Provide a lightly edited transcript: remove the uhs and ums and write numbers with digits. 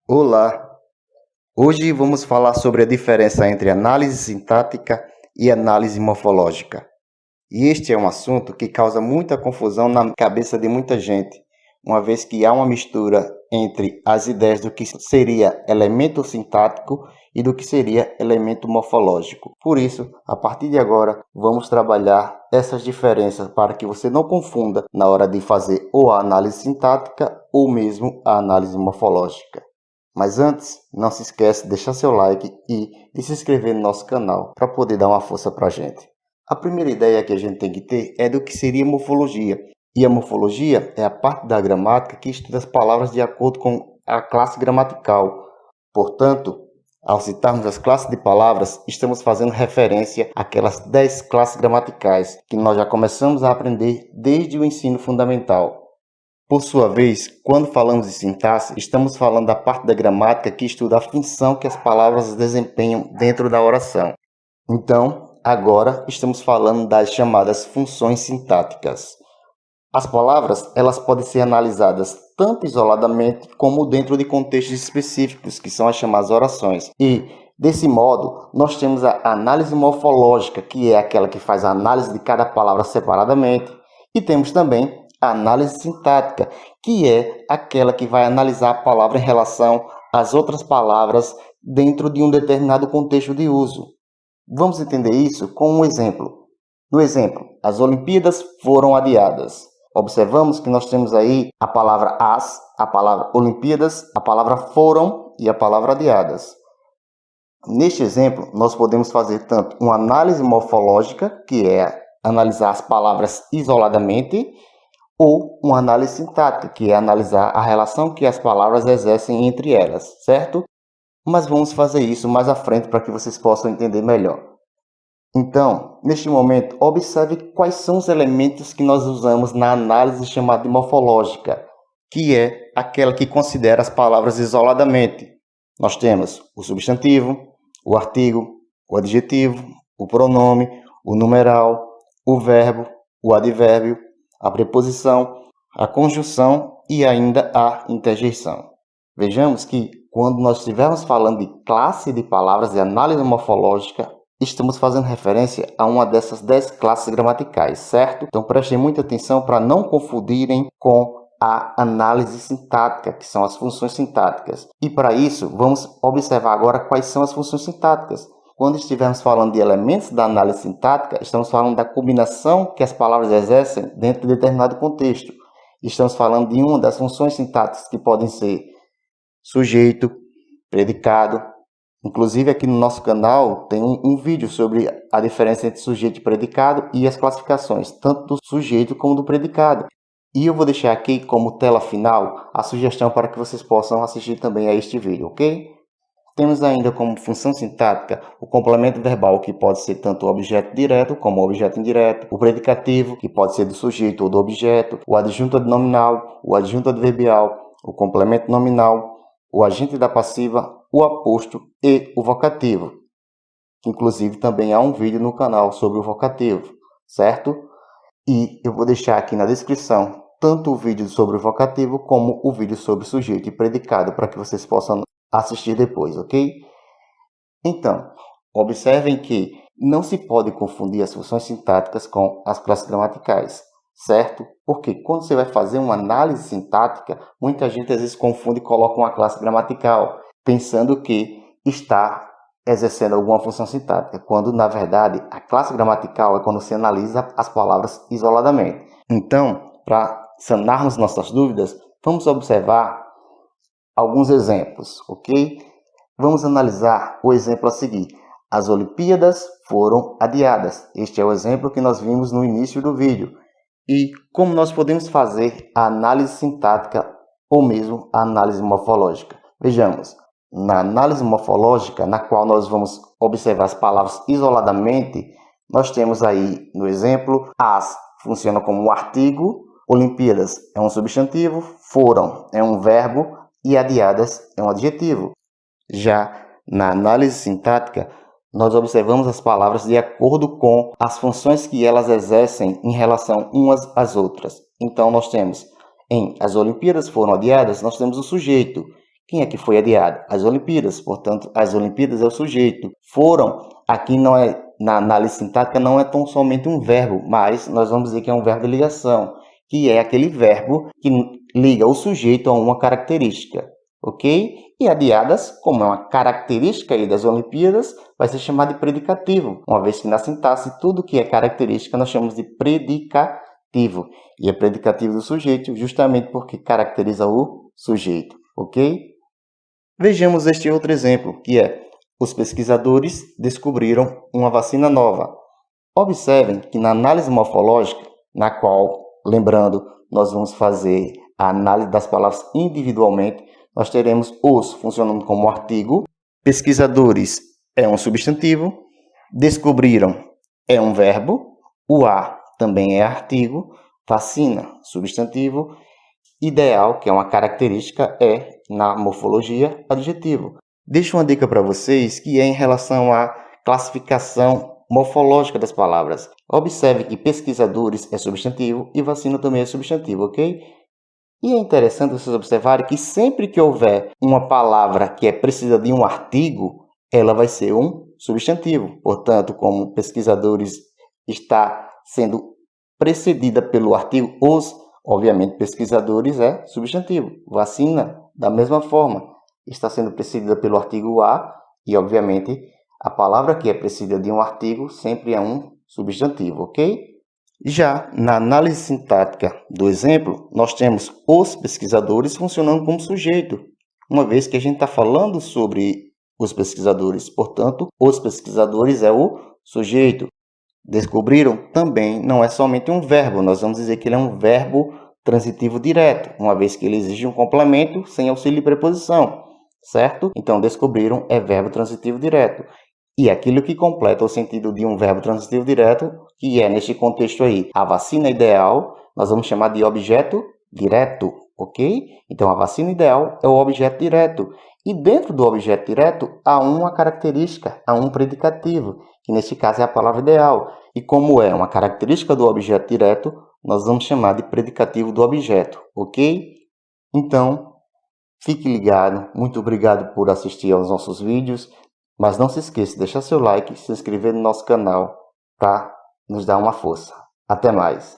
Olá! Hoje vamos falar sobre a diferença entre análise sintática e análise morfológica. E este é um assunto que causa muita confusão na cabeça de muita gente, uma vez que há uma mistura entre as ideias do que seria elemento sintático e do que seria elemento morfológico. Por isso, a partir de agora, vamos trabalhar essas diferenças para que você não confunda na hora de fazer ou a análise sintática ou mesmo a análise morfológica. Mas antes, não se esquece de deixar seu like e de se inscrever no nosso canal para poder dar uma força para a gente. A primeira ideia que a gente tem que ter é do que seria morfologia. E a morfologia é a parte da gramática que estuda as palavras de acordo com a classe gramatical. Portanto, ao citarmos as classes de palavras, estamos fazendo referência àquelas 10 classes gramaticais que nós já começamos a aprender desde o ensino fundamental. Por sua vez, quando falamos de sintaxe, estamos falando da parte da gramática que estuda a função que as palavras desempenham dentro da oração. Então, agora estamos falando das chamadas funções sintáticas. As palavras, elas podem ser analisadas tanto isoladamente como dentro de contextos específicos, que são as chamadas orações. E, desse modo, nós temos a análise morfológica, que é aquela que faz a análise de cada palavra separadamente, e temos também a análise sintática, que é aquela que vai analisar a palavra em relação às outras palavras dentro de um determinado contexto de uso. Vamos entender isso com um exemplo. No exemplo, as Olimpíadas foram adiadas. Observamos que nós temos aí a palavra as, a palavra Olimpíadas, a palavra foram e a palavra adiadas. Neste exemplo, nós podemos fazer tanto uma análise morfológica, que é analisar as palavras isoladamente, ou uma análise sintática, que é analisar a relação que as palavras exercem entre elas, certo? Mas vamos fazer isso mais à frente para que vocês possam entender melhor. Então, neste momento, observe quais são os elementos que nós usamos na análise chamada de morfológica, que é aquela que considera as palavras isoladamente. Nós temos o substantivo, o artigo, o adjetivo, o pronome, o numeral, o verbo, o advérbio, a preposição, a conjunção e ainda a interjeição. Vejamos que quando nós estivermos falando de classe de palavras e análise morfológica, estamos fazendo referência a uma dessas 10 classes gramaticais, certo? Então prestem muita atenção para não confundirem com a análise sintática, que são as funções sintáticas. E para isso, vamos observar agora quais são as funções sintáticas. Quando estivermos falando de elementos da análise sintática, estamos falando da combinação que as palavras exercem dentro de determinado contexto. Estamos falando de uma das funções sintáticas que podem ser sujeito, predicado. Inclusive aqui no nosso canal tem um vídeo sobre a diferença entre sujeito e predicado e as classificações, tanto do sujeito como do predicado. E eu vou deixar aqui como tela final a sugestão para que vocês possam assistir também a este vídeo, ok? Temos ainda como função sintática o complemento verbal, que pode ser tanto o objeto direto como o objeto indireto, o predicativo, que pode ser do sujeito ou do objeto, o adjunto adnominal, o adjunto adverbial, o complemento nominal, o agente da passiva, o aposto e o vocativo. Inclusive também há um vídeo no canal sobre o vocativo, certo? E eu vou deixar aqui na descrição tanto o vídeo sobre o vocativo como o vídeo sobre sujeito e predicado para que vocês possam assistir depois, ok? Então, observem que não se pode confundir as funções sintáticas com as classes gramaticais, certo? Porque quando você vai fazer uma análise sintática, muita gente às vezes confunde e coloca uma classe gramatical, pensando que está exercendo alguma função sintática, quando na verdade a classe gramatical é quando você analisa as palavras isoladamente. Então, para sanarmos nossas dúvidas, vamos observar alguns exemplos, ok? Vamos analisar o exemplo a seguir. As Olimpíadas foram adiadas. Este é o exemplo que nós vimos no início do vídeo. E como nós podemos fazer a análise sintática ou mesmo a análise morfológica? Vejamos, na análise morfológica, na qual nós vamos observar as palavras isoladamente, nós temos aí no exemplo, as funciona como um artigo, Olimpíadas é um substantivo, foram é um verbo, e adiadas é um adjetivo. Já na análise sintática, nós observamos as palavras de acordo com as funções que elas exercem em relação umas às outras. Então, nós temos, as Olimpíadas foram adiadas, nós temos o sujeito, Quem é que foi adiado? As Olimpíadas. Portanto, as Olimpíadas é o sujeito. Foram, aqui não é, na análise sintática não é tão somente um verbo, mas nós vamos dizer que é um verbo de ligação, que é aquele verbo que liga o sujeito a uma característica, ok? E adiadas, como é uma característica aí das Olimpíadas, vai ser chamado de predicativo, uma vez que na sintaxe tudo que é característica nós chamamos de predicativo. E é predicativo do sujeito justamente porque caracteriza o sujeito, ok? Vejamos este outro exemplo, que é: os pesquisadores descobriram uma vacina nova. Observem que na análise morfológica, na qual, lembrando, nós vamos fazer a análise das palavras individualmente, nós teremos os funcionando como artigo, pesquisadores é um substantivo, descobriram é um verbo, o a também é artigo, vacina, substantivo, ideal, que é uma característica, é, na morfologia, adjetivo. Deixo uma dica para vocês que é em relação à classificação morfológica das palavras. Observe que pesquisadores é substantivo e vacina também é substantivo, ok? E é interessante vocês observarem que sempre que houver uma palavra que precisa de um artigo, ela vai ser um substantivo. Portanto, como pesquisadores está sendo precedida pelo artigo os, obviamente pesquisadores é substantivo. Vacina, da mesma forma, está sendo precedida pelo artigo a e, obviamente, a palavra que é precedida de um artigo sempre é um substantivo, ok? Já na análise sintática do exemplo, nós temos os pesquisadores funcionando como sujeito, uma vez que a gente está falando sobre os pesquisadores. Portanto, os pesquisadores é o sujeito. Descobriram também não é somente um verbo, nós vamos dizer que ele é um verbo transitivo direto, uma vez que ele exige um complemento sem auxílio de preposição, certo? Então, descobriram é verbo transitivo direto. E aquilo que completa o sentido de um verbo transitivo direto, que é, neste contexto aí, a vacina ideal, nós vamos chamar de objeto direto, ok? Então, a vacina ideal é o objeto direto. E dentro do objeto direto, há uma característica, há um predicativo, que neste caso é a palavra ideal. E como é uma característica do objeto direto, nós vamos chamar de predicativo do objeto, ok? Então, fique ligado. Muito obrigado por assistir aos nossos vídeos. Mas não se esqueça de deixar seu like e se inscrever no nosso canal para nos dar uma força. Até mais!